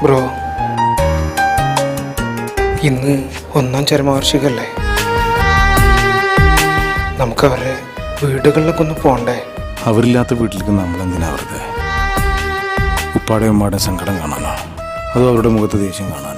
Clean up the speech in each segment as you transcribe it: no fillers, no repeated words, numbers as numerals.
Bro, ഇന്ന് 1-ാം ചരമവാർഷികല്ലേ? നമുക്ക് അവരുടെ വീടുകളിലൊക്കെ ഒന്ന് പോണ്ടേ? അവരില്ലാത്ത വീട്ടിലേക്ക് നമ്മളെന്തിനാ വെറുതെ? ഉപ്പാടെ ഉമ്മാടെ സങ്കടം കാണാനോ, അതോ അവരുടെ മുഖത്ത് ദേഷ്യം കാണാനോ?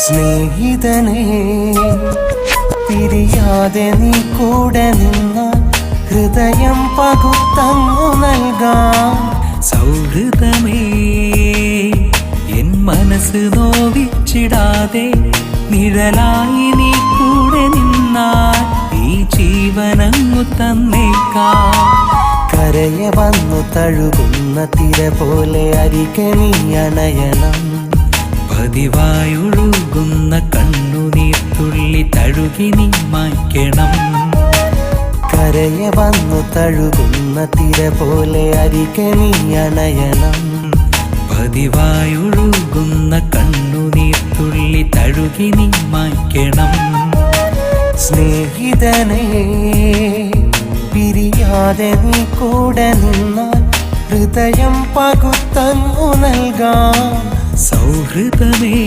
സ്നേഹിതനെ, പിരിയാതെ നീ കൂടെ നിന്നാൽ ഹൃദയം പകുത്തങ്ങു നൽകാം. സൗഹൃദമേ, എൻ മനസ്സ് നോവിച്ചിടാതെ നിഴലായി നീ കൂടെ നിന്നാൽ ഈ ജീവനങ്ങു തന്നേക്കാം. കരയെ വന്നു തഴുകുന്ന തിര പോലെ അരികെ നീ അണയണം. പതിവായൊഴുകുന്ന കണ്ണുനീർ തുള്ളി തഴുകി നീ മായ്ക്കണം. കരയെ വന്നു തഴുകുന്ന തിര പോലെ അരികെ നീ അണയണം. പതിവായൊഴുകുന്ന കണ്ണുനീർ തുള്ളി തഴുകി നീ മായ്ക്കണം. സ്നേഹിതനെ, പിരിയാതെ നീ കൂടെ നിന്നാൽ ഹൃദയം പകുത്തങ്ങു നൽകാം. സൗഹൃദമേ,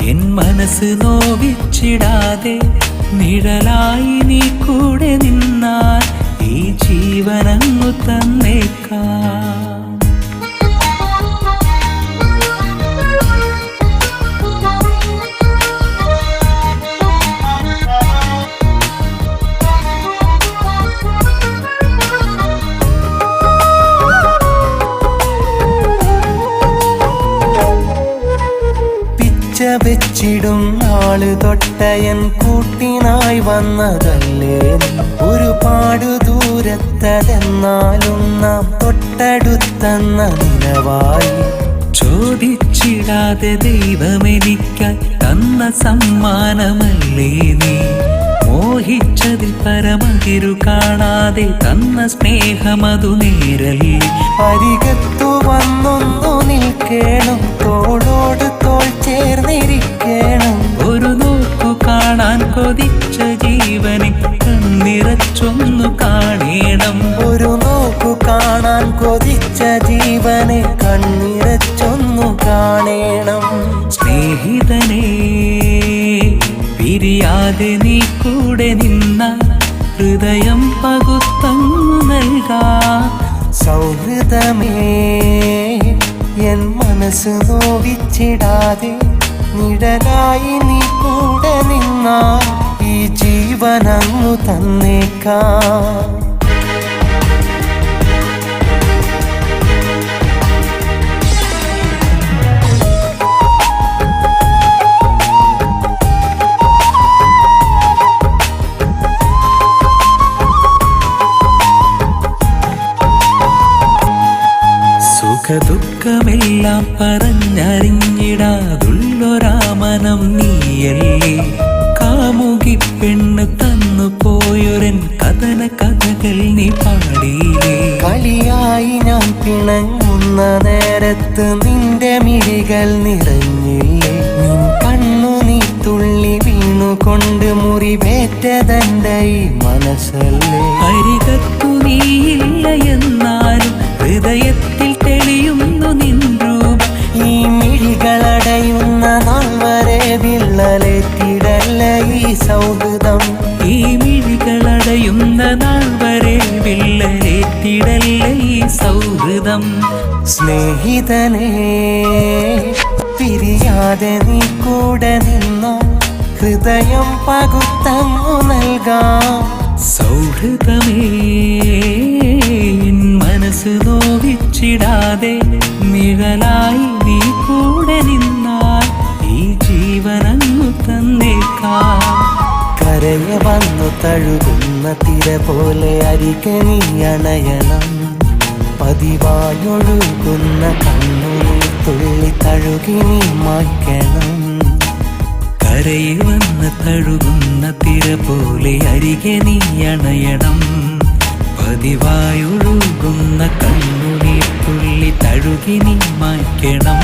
എൻ മനസ്സ് നോവിച്ചിടാതെ നിഴലായി നീ കൂടെ നിന്നാൽ ഈ ജീവനങ്ങു തന്നേക്കാം. വെച്ചിടും നാള് തൊട്ടയൻ കൂട്ടിനായി വന്നതല്ലേ നീ. ഒരുപാട് ദൂരത്തതെന്നാലും നാം തൊട്ടടുത്തെന്ന നിലവായി. ചോദിച്ചിടാതെ ദൈവമെനിക്കായി തന്ന സമ്മാനമല്ലേ നീ. മോഹിച്ചതിൽ പരമതിരു കാണാതെ തന്ന സ്നേഹമതു നേരല്ലേ. അരികത്തു വന്നൊന്നു നിൽക്കേണം, തോളോട് തോൾ ചേർന്നിരിക്കണം. ഒരു നോക്കു കാണാൻ കൊതിച്ച ജീവനെ കണ്ണിറച്ചൊന്നു കാണേണം. ഒരു നോക്കു കാണാൻ കൊതിച്ച ജീവനെ കണ്ണിറച്ചൊന്നു കാണേണം. സ്നേഹിതനെ, പിരിയാതെ നീ കൂടെ നിന്ന ഹൃദയം പകുത്തങ്ങു നൽകാം. സൗഹൃദമേ, എൻ മനസ്സ് നോവിച്ചിടാതെ നിഴലായി നീ കൂടെ നിന്നാൽ ഈ ജീവനങ്ങു തന്നേക്കാം. സുഖദുഃഖമെല്ലാം പറഞ്ഞറിഞ്ഞിടാതുള്ളൊരാമനം നീയല്ലേ. കാമുകി പെണ്ണ് തന്നു പോയൊരൻ കഥന കഥകൾ നീ പാടിയില്ലേ. കളിയായി ഞാൻ പിണങ്ങുന്ന നേരത്ത് നിന്റെ മിഴികൾ നിറഞ്ഞില്ലേ. നിൻ കണ്ണു നീ തുള്ളി വീണുകൊണ്ട് മുറിവേറ്റതെന്റെ ഈ മനസ്സല്ലേ. അരികത്തു നീയില്ല എന്നാലും ഹൃദയത്തിൽ തെളിയുന്നു നിൻ രൂപം. ഈ മിഴികളടയുന്ന നാൾ വരെ വിള്ളലേറ്റിടല്ല ഈ സൗഹൃദം. ഈ മിഴികളടയുന്ന നാൾ വരെ വിള്ളലേറ്റിടല്ല ഈ സൗഹൃദം. സ്നേഹിതനെ, പിരിയാതെ നീ കൂടെ നിന്നാൽ ഹൃദയം പകുത്തങ്ങു നൽകാം. സൗഹൃദമേ, മനസ്സ് നോവിച്ചിടാതെ നിഴലായി നീ കൂടെ നിന്നാൽ ഈ ജീവനങ്ങു തന്നേക്കാം. കരയെ വന്നു തഴുകുന്ന തിര പോലെ അരികെ നീ അണയണം. പതിവായൊഴുകുന്ന കണ്ണുനീർ തുള്ളി തഴുകി നീ മായ്ക്കണം. കരയിൽ വന്ന് തഴുകുന്ന തിര പോലെ അരികെ നീ അണയണം. പതിവായൊഴുകുന്ന കണ്ണുനീർ തുള്ളി തഴുകി നീ മായ്ക്കണം.